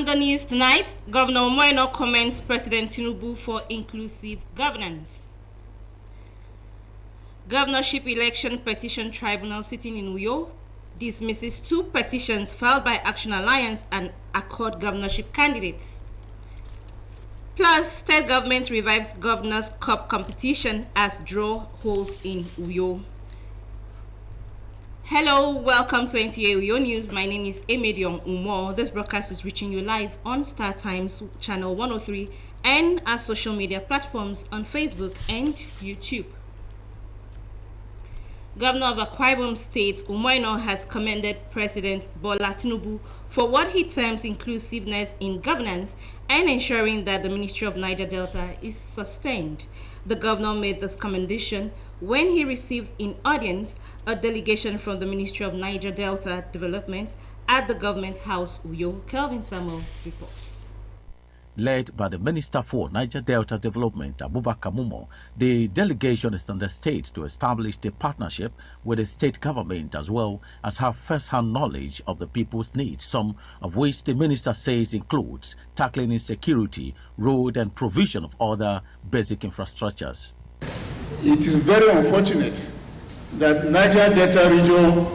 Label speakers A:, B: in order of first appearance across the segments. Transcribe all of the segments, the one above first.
A: the news tonight, Governor Moeno commends President Tinubu for inclusive governance. Governorship Election Petition Tribunal sitting in Uyo dismisses 2 petitions filed by Action Alliance and Accord governorship candidates. Plus, state government revives Governor's Cup competition as draw holds in Uyo. Hello, welcome to NTA Uyo News. My name is Emedion Umo. This broadcast is reaching you live on Star Times channel 103 and our social media platforms on Facebook and YouTube. Governor of Akwa Ibom State, Umoino, has commended President Bola Tinubu for what he terms inclusiveness in governance and ensuring that the Ministry of Niger Delta is sustained. The governor made this commendation when he received in audience a delegation from the Ministry of Niger Delta Development at the Government House, Uyo. Kelvin Samuel reports.
B: Led by the Minister for Niger Delta Development, Abubakar Mumo, the delegation is on the state to establish a partnership with the state government as well as have first-hand knowledge of the people's needs, some of which the minister says includes tackling insecurity, road and provision of other basic infrastructures.
C: It is very unfortunate that Niger Delta region,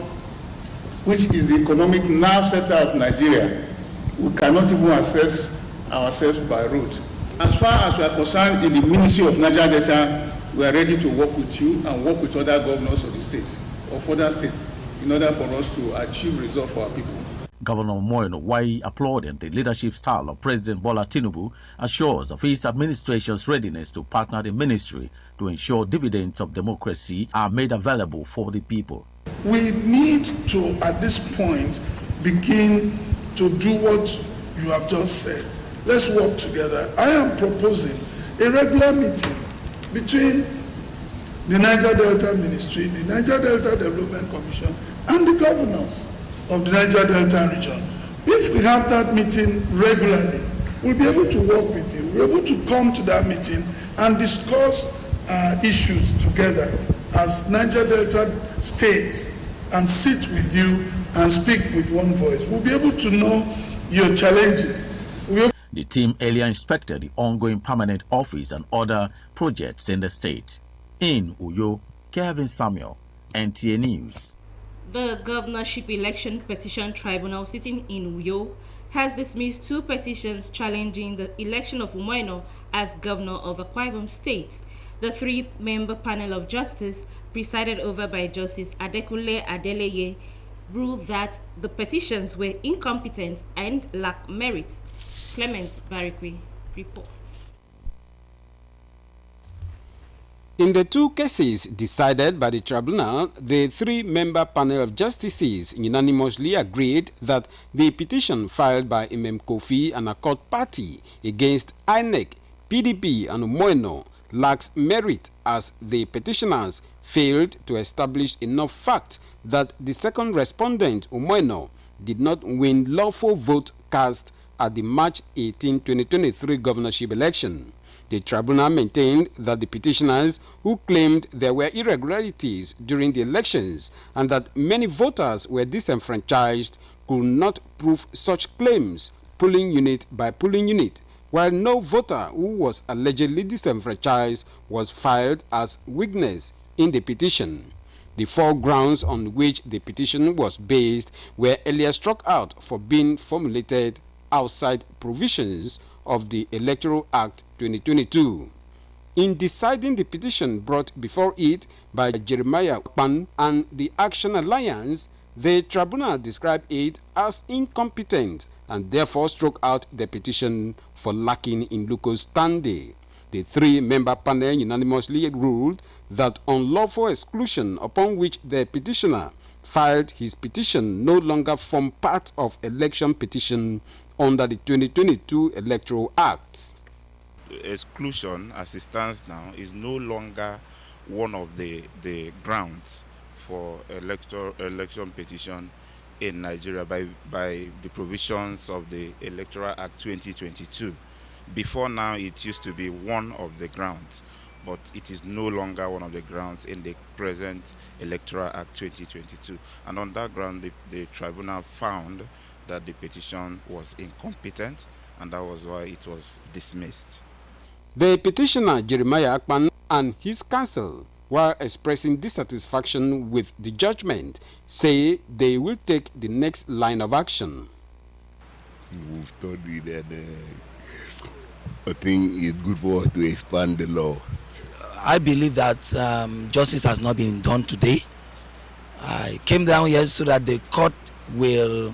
C: which is the economic nerve center of Nigeria, we cannot even access ourselves by road. As far as we are concerned in the Ministry of Niger Delta, we are ready to work with you and work with other governors of the state or further states in order for us to achieve results for our people.
B: Governor Moeno, while applauding the leadership style of President Bola Tinubu, assures of his administration's readiness to partner the ministry to ensure dividends of democracy are made available for the people.
D: We need to, at this point, begin to do what you have just said. Let's work together. I am proposing a regular meeting between the Niger Delta Ministry, the Niger Delta Development Commission, and the governors of the Niger Delta region. If we have that meeting regularly, we'll be able to work with you. We're able to come to that meeting and discuss issues together as Niger Delta states and sit with you and speak with one voice. We'll be able to know your challenges.
B: The team earlier inspected the ongoing permanent office and other projects in the state. In Uyo, Kevin Samuel, NTA News.
A: The Governorship Election Petition Tribunal sitting in Uyo has dismissed 2 petitions challenging the election of Umoino as governor of Akwa Ibom State. The 3-member panel of justice, presided over by Justice Adekunle Adeleye, ruled that the petitions were incompetent and lacked merit. Clement Barikwi reports.
E: In the 2 cases decided by the tribunal, the 3-member panel of justices unanimously agreed that the petition filed by Imam Kofi and Accord Party against INEC, PDP and Umoino lacks merit as the petitioners failed to establish enough facts that the second respondent, Umoino, did not win lawful vote cast at the March 18, 2023 governorship election. The tribunal maintained that the petitioners who claimed there were irregularities during the elections and that many voters were disenfranchised could not prove such claims polling unit by polling unit, while no voter who was allegedly disenfranchised was filed as witness in the petition. The 4 grounds on which the petition was based were earlier struck out for being formulated outside provisions of the Electoral Act 2022. In deciding the petition brought before it by Jeremiah Pan and the Action Alliance, the tribunal described it as incompetent and therefore struck out the petition for lacking in locus standi. The 3-member panel unanimously ruled that unlawful exclusion upon which the petitioner filed his petition no longer formed part of election petition under the 2022 Electoral Act.
F: Exclusion, as it stands now, is no longer one of the grounds for election petition in Nigeria by the provisions of the Electoral Act 2022. Before now, it used to be one of the grounds, but it is no longer one of the grounds in the present Electoral Act 2022. And on that ground, the tribunal found that the petition was incompetent, and that was why it was dismissed.
E: The petitioner Jeremiah Akpan and his counsel, while expressing dissatisfaction with the judgment, say they will take the next line of action.
G: We've studied and I think it's good for us to expand the law.
H: I believe that justice has not been done today. I came down here so that the court will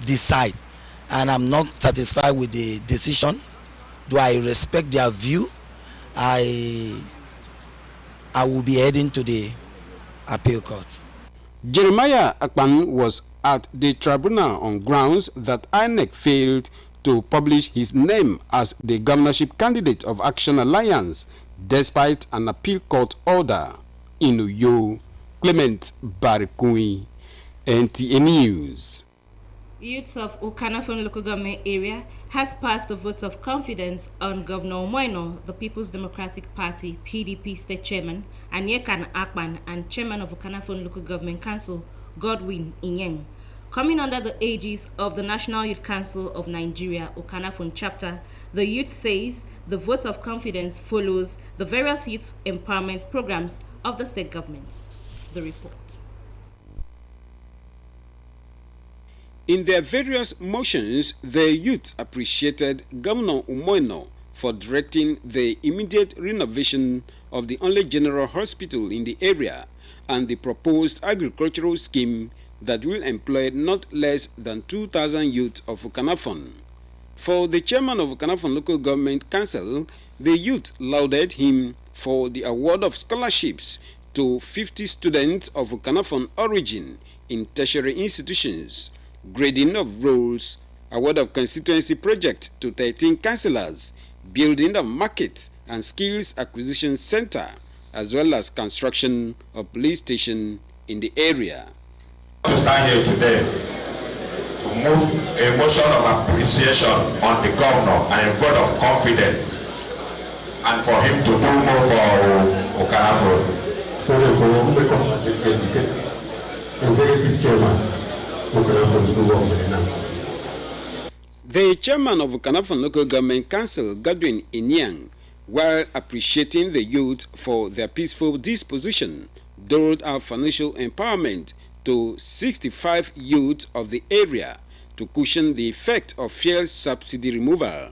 H: decide, and I'm not satisfied with the decision. Do I respect their view? I will be heading to the appeal court.
E: Jeremiah Akpan was at the tribunal on grounds that INEC failed to publish his name as the governorship candidate of Action Alliance, despite an appeal court order in Uyo. Clement Barikui, NTA News.
A: Youths of Okanafon local government area has passed a vote of confidence on Governor Umoino, the People's Democratic Party PDP state chairman, and Yekan Akpan, and chairman of Okanafon local government council, Godwin Inyeng. Coming under the aegis of the National Youth Council of Nigeria, Okanafon chapter, the youth says the vote of confidence follows the various youth empowerment programs of the state government. The report.
E: In their various motions, the youth appreciated Governor Umoino for directing the immediate renovation of the only general hospital in the area and the proposed agricultural scheme that will employ not less than 2,000 youth of Okanafon. For the chairman of Okanafon Local Government Council, the youth lauded him for the award of scholarships to 50 students of Okanafon origin in tertiary institutions, grading of roles, award of constituency project to 13 councillors, building of market and skills acquisition center, as well as construction of police station in the area.
I: To stand here today to move a motion of appreciation on the governor and a vote of confidence, and for him to do more for Okanafon.
J: So therefore, we become as executive chairman of Okanafon local government.
E: The chairman of Okanafon Local Government Council, Godwin Inyang, while appreciating the youth for their peaceful disposition, doled out financial empowerment to 65 youth of the area to cushion the effect of fuel subsidy removal.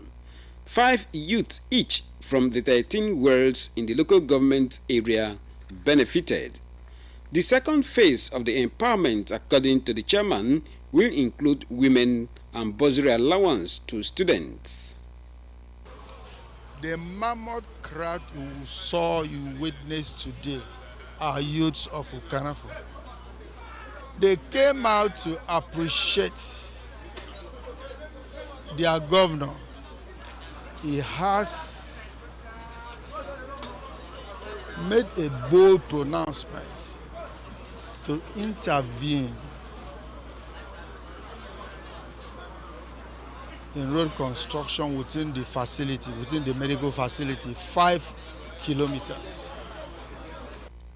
E: 5 youth each from the 13 wards in the local government area benefited. The second phase of the empowerment, according to the chairman, will include women and bursary allowance to students.
D: The mammoth crowd you witnessed today are youths of Okanafon. They came out to appreciate their governor. He has made a bold pronouncement to intervene in road construction within the facility, within the medical facility, 5 kilometers.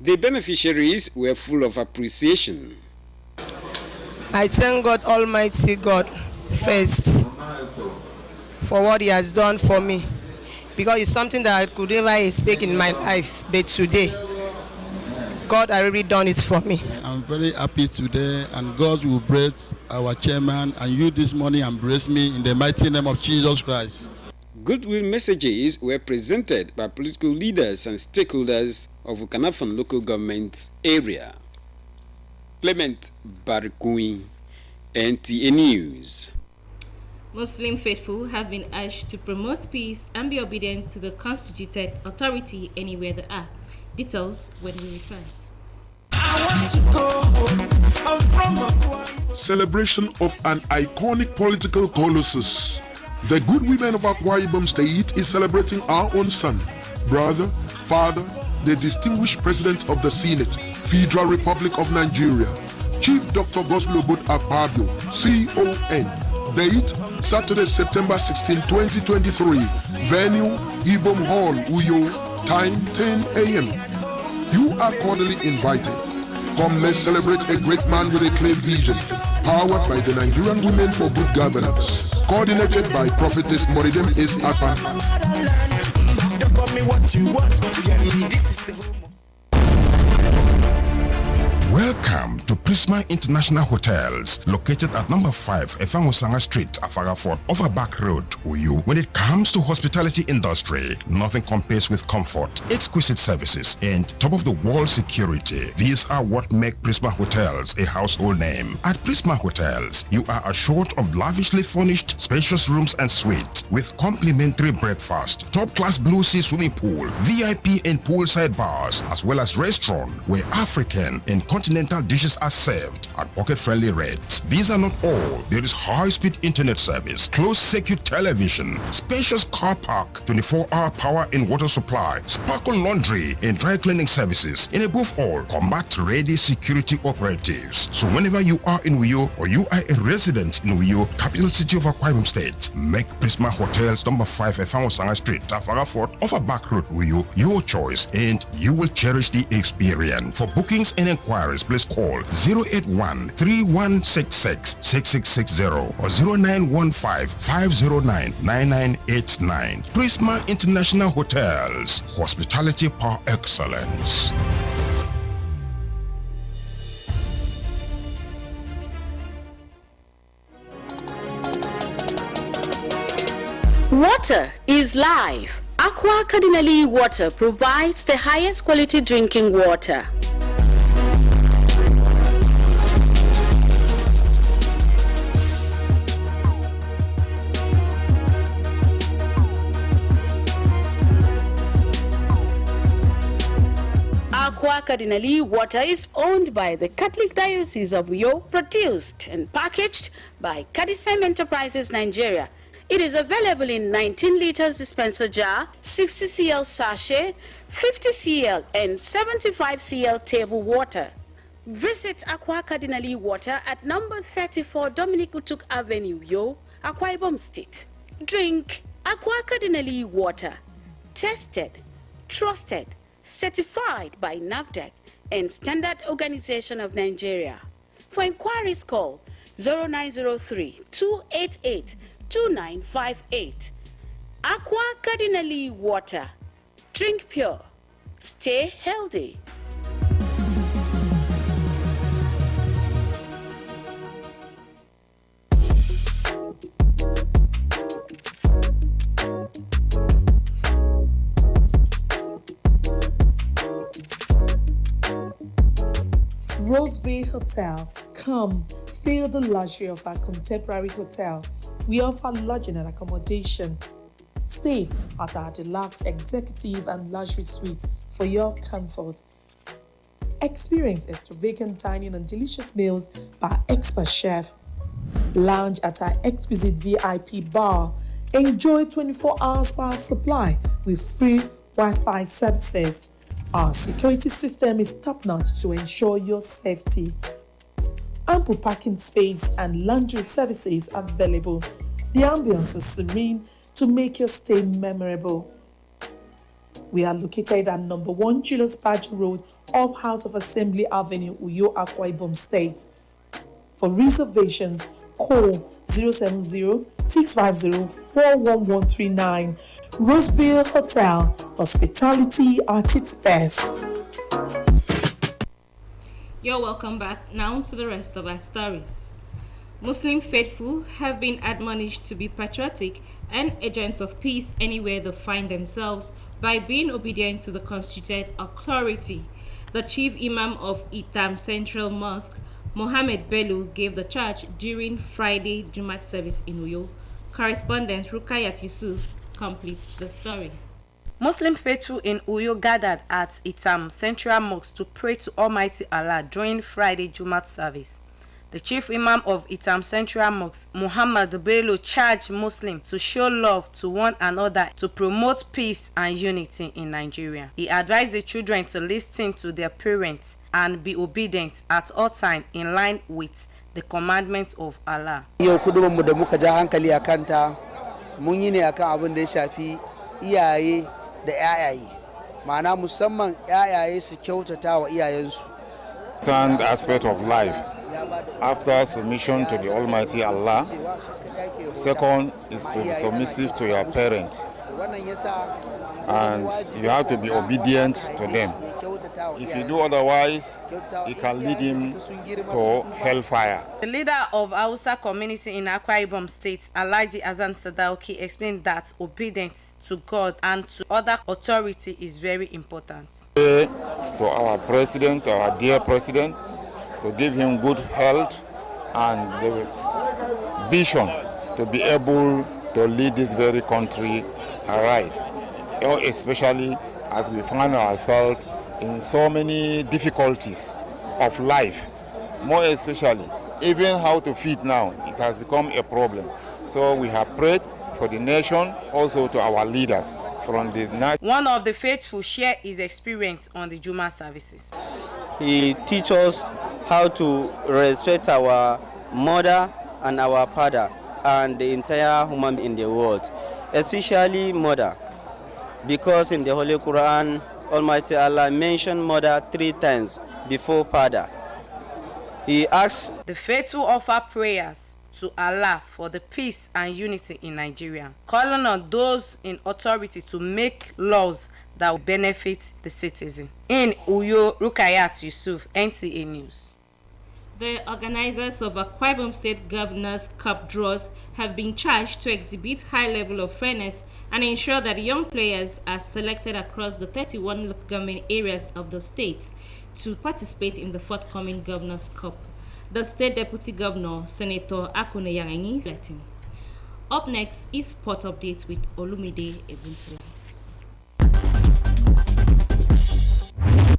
E: The beneficiaries were full of appreciation.
K: I thank God, Almighty God, first for what He has done for me, because it's something that I could never expect in my life, but today, God has already done it for me.
D: I'm very happy today, and God will bless our chairman, and you this morning embrace me in the mighty name of Jesus Christ.
E: Goodwill messages were presented by political leaders and stakeholders of Okanafon local government area. Clement Barikui, NTA News.
A: Muslim faithful have been urged to promote peace and be obedient to the constituted authority anywhere they are. Details when we return.
L: Celebration of an iconic political colossus. The good women of Akwa Ibom State is celebrating our own son, brother, father, the distinguished president of the Senate, Federal Republic of Nigeria, Chief Dr. Goslobot Akpabio, CON. Date, Saturday, September 16, 2023. Venue, Ibom Hall, Uyo. Time, 10 a.m. You are cordially invited. Come, let's celebrate a great man with a clear vision, powered by the Nigerian Women for Good Governance, coordinated by Prophetess Moridem S. Akpan.
M: Welcome to Prisma International Hotels, located at number 5 Efangosanga Street, Afagafort, Overback Road, Uyu. When it comes to hospitality industry, nothing compares with comfort, exquisite services, and top-of-the-world security. These are what make Prisma Hotels a household name. At Prisma Hotels, you are assured of lavishly furnished, spacious rooms and suites with complimentary breakfast, top-class Blue Sea swimming pool, VIP and poolside bars, as well as restaurant where African and continental dishes are served at pocket-friendly rates. These are not all. There is high-speed internet service, closed-circuit television, spacious car park, 24-hour power and water supply, sparkle laundry and dry cleaning services, and above all, combat-ready security operatives. So whenever you are in Uyo or you are a resident in Uyo, capital city of Akwa Ibom State, make Prisma Hotels number 5 Efangosanga Street, Afagafort, Overback Road, Uyo, your choice, and you will cherish the experience. For bookings and inquiries, please call 081-3166-6660 or 0915-509-9989. Prisma International Hotels, hospitality par excellence.
N: Water is life. Aqua Cardinali Water provides the highest quality drinking water. Aqua Cardinali Water is owned by the Catholic Diocese of Uyo, produced and packaged by Cadisem Enterprises Nigeria. It is available in 19 liters dispenser jar, 60 cl sachet, 50 cl and 75 cl table water. Visit Aqua Cardinali Water at number 34 Dominic Utuk Avenue, Uyo, Akwa Ibom State. Drink Aqua Cardinali Water. Tested, trusted, certified by NAFDAC and Standard Organization of Nigeria. For inquiries, call 0903-288-2958. Aqua Cardinali Water. Drink pure. Stay healthy.
O: Roseville Hotel. Come, feel the luxury of our contemporary hotel. We offer lodging and accommodation. Stay at our deluxe executive and luxury suites for your comfort. Experience extravagant dining and delicious meals by expert chef. Lounge at our exquisite VIP bar. Enjoy 24-hour power supply with free Wi-Fi services. Our security system is top-notch to ensure your safety. Ample parking space and laundry services available. The ambience is serene to make your stay memorable. We are located at number 1 Julius Badger Road off House of Assembly Avenue, Uyo, Akwa Ibom State. For reservations, call 070-650-41139. Roseville Hotel, hospitality at its best.
A: You're welcome back now to the rest of our stories. Muslim faithful have been admonished to be patriotic and agents of peace anywhere they find themselves by being obedient to the constituted authority. The chief imam of Itam Central Mosque, Mohammed Bello, gave the charge during Friday Jumat service in Uyo. Correspondent Rukayat Yusuf completes the story.
P: Muslim faithful in Uyo gathered at Itam Central Mosque to pray to Almighty Allah during Friday Jumat service. The chief imam of Itam Central Mosque, Muhammad Bello, charged Muslims to show love to one another to promote peace and unity in Nigeria. He advised the children to listen to their parents and be obedient at all times in line with the commandments of Allah.
Q: Yau kudubanmu da muka ja hankali a kanta mun yi ne akan abin da ya shafi iyaye da yayaye. Ma'ana musamman yayaye su kyautata wa iyayensu.
R: Stand aspect of life after submission to the Almighty Allah. Second is to be submissive to your parent. And you have to be obedient to them. If you do otherwise, it can lead him to hellfire.
P: The leader of Hausa community in Akwa Ibom State, Alhaji Hassan Sadauki, explained that obedience to God and to other authority is very important.
R: To our president, our dear president, to give him good health and the vision to be able to lead this very country aright. Especially as we find ourselves in so many difficulties of life, more especially even how to feed now, it has become a problem. So we have prayed for the nation, also to our leaders from the night.
P: One of the faithful shared his experience on the Juma services.
S: He teaches us how to respect our mother and our father and the entire human in the world, especially mother. Because in the Holy Quran, Almighty Allah mentioned mother 3 times before father. He asks
P: the faithful offer prayers to Allah for the peace and unity in Nigeria, calling on those in authority to make laws that will benefit the citizen. In Uyo, Rukayat Yusuf, NTA News.
A: The organizers of Akwa Ibom State Governors' Cup draws have been charged to exhibit high level of fairness and ensure that young players are selected across the 31 local government areas of the state to participate in the forthcoming Governors' Cup. The State Deputy Governor, Senator Akune Yarangi, selecting. Up next is Sport Update with Olumide Ebuntola.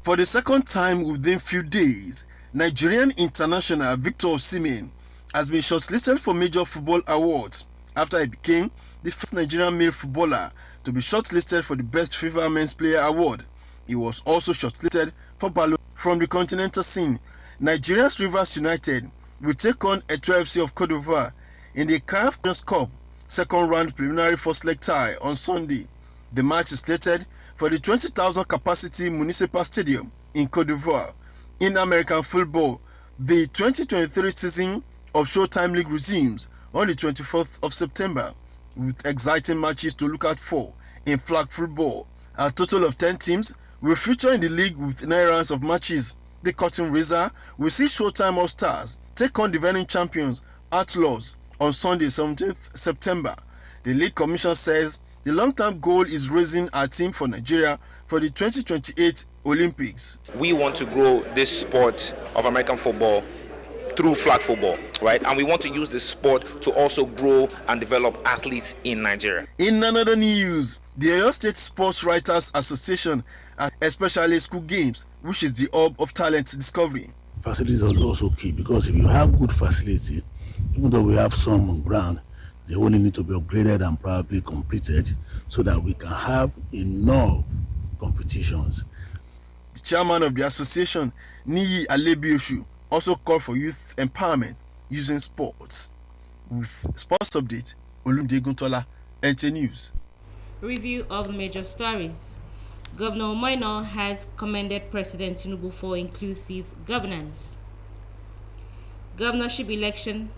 T: For the second time within few days, Nigerian international Victor Osimhen has been shortlisted for major football awards after he became the first Nigerian male footballer to be shortlisted for the Best FIFA Men's Player Award. He was also shortlisted for Ballon from the continental scene. Nigeria's Rivers United will take on Etoile FC of Cote d'Ivoire in the CAF Nations Cup second round preliminary first leg tie on Sunday. The match is slated for the 20,000 capacity Municipal Stadium in Cote d'Ivoire. In American football, the 2023 season of Showtime League resumes on the 24th of September with exciting matches to look out for in flag football. A total of 10 teams will feature in the league with 9 rounds of matches. The Curtain Raiser will see Showtime All-Stars take on defending champions Outlaws on Sunday 17th September. The league commission says the long-term goal is raising our team for Nigeria for the 2028 Olympics.
U: We want to grow this sport of American football through flag football, right? And we want to use this sport to also grow and develop athletes in Nigeria.
T: In another news, the Oyo State Sports Writers Association, especially school games, which is the hub of talent discovery.
V: Facilities are also key, because if you have good facility, even though we have some on ground, they only need to be upgraded and probably completed so that we can have enough competitions.
T: The chairman of the association, Niyi Alebioshu, also called for youth empowerment using sports. With Sports Update, Olumide Guntola, NTA News.
A: Review of the major stories. Governor Umoino has commended President Tinubu for inclusive governance. Governorship election.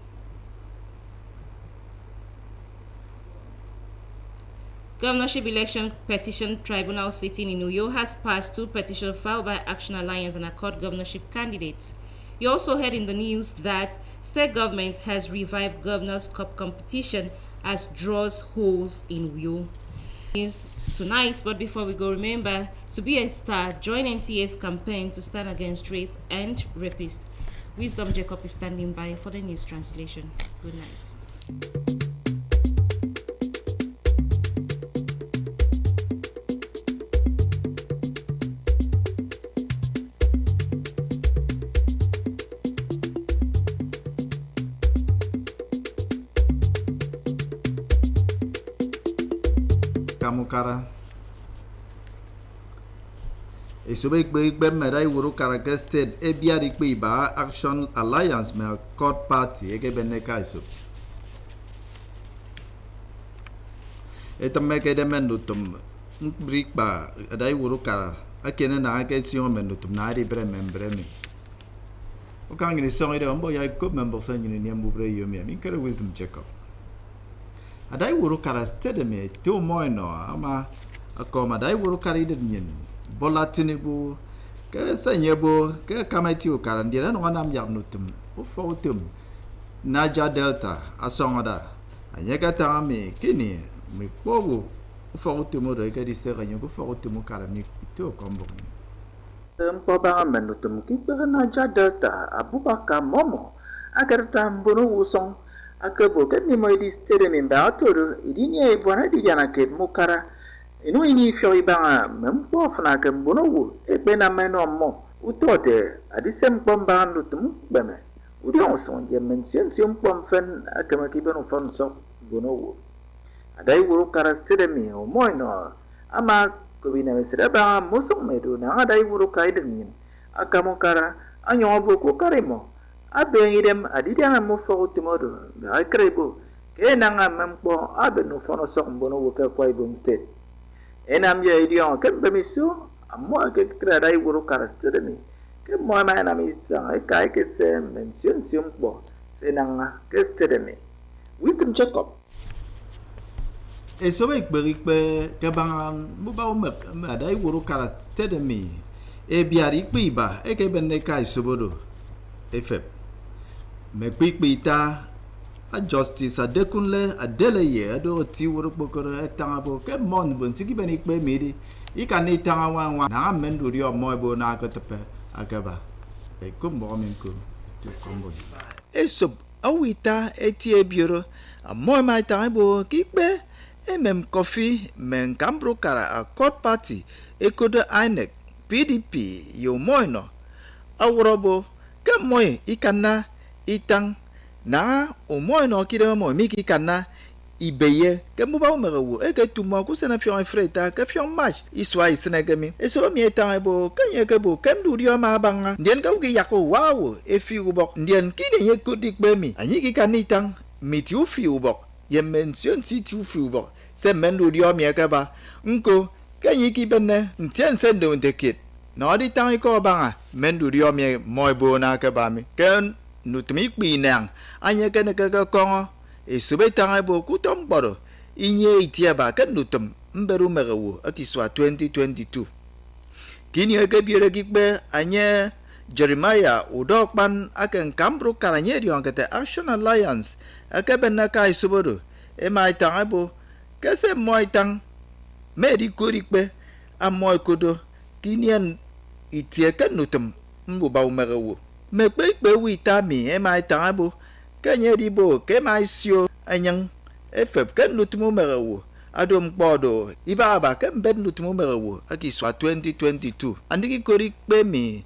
A: Governorship election petition tribunal sitting in Uyo has passed 2 petitions filed by Action Alliance and Accord governorship candidates. You also heard in the news that state government has revived Governor's Cup competition as draws holds in Uyo. News tonight, but before we go, remember to be a star. Join NTA's campaign to stand against rape and rapists. Wisdom Jacob is standing by for the news translation. Good night.
W: Kamukara Esobe ikpe meda iwuru Karake State ebiari ikpe iba Action Alliance me Accord Party egebeneka iso etameke de menutum brikba da iwuru kara akene na ake si o menutum na ri bremembremi Okang ni song ida ambo ya ko member sa ni niambu bre yo mi kare wisdom check up. Adai wuru kara stede me to moino ama akoma dai wuru kara ida nyen. Bola Tinubu ke sanyebo ke kamati o kara ndira no nam yak nutum o fautum Naja Delta asongoda anyaka tami kini mi pobu fautum ro ke di sera nyo fautum kara mi to kombo.
B: Mpobanga menutum kipa Naja Delta Abubakar Momo agar tambuno usong akabo kani mo di stede memba atoro idinya ibona di jana ke mukara inu ini fio ibanga mempo fana ke mbono wu ebena meno mo utote adisem pomba nutum beme udi onson je mention sim pomfen akama kibeno fonso bono wu adai wu kara stede mi o moino ama Kubina mesra ba musuk medu na adai wuru kaiden akamu kara anyo boku karimo abengidem adidana mu fo timodo ba krebo ke nanga mempo abenu fono sok bono wuka kwa ibum state enam ye idion ke bemisu ammo ke kra dai wuru kara stedemi ke mo ma na mi sang kai ke se mention simpo senanga ke stedemi wisdom check up
W: Eso baik berikbe kebangan muba umek adai wuru kara stedemi biari kpiba ke benne kai sobodo efep me kpikpita a justice adekunle adeleye ado ti wuru bokoro etangabo ke mon bon sigi beni kpe miri ikani tangawa na mendu rio moibo na akatepe akaba e kumbo minko to kombo eso awita etie bioro a moi mai tangabo kikbe Coffee men Cambro Kara a court party ekodo INEC PDP yo moino awrobo ke moy ikana itang na o moino kide mo miki kana ibeye ke muba umerewu ke tuma ku sena fion freta ke fion match iswa isnegemi eso mi etabo kanye ke bo kem du dio ma banga ndien ka ugi yako wawo e fi ubok ndien kide ye kodik bemi anyi ki kanitang miti u fi ubok ye mention si tu fubo se mendu dio miekaba nko kanyi ki benne ntien sendo ndekit no di tang ko banga mendu dio mie moibo na ka ba mi ken nutmi kpi nang anya ken ka kongo e sube tang bo ku tom boro inye itia ba ken nutum mberu merewo akiswa 2022 kini ke biere gikbe anya Jeremiah udokpan akan Cambro Karanye dio kete Action Alliance akabena kai subodo e mai tangabo kase moi tang medi kurikbe a moi kodo kinian itie kanutum mbu ba umerewo me pe wita mi e mai tangabo kanye dibo ke mai sio anyang efep kanutum umerewo adom bodo ibaba ke mbed nutum umerewo akiswa 2022 andiki kurikbe mi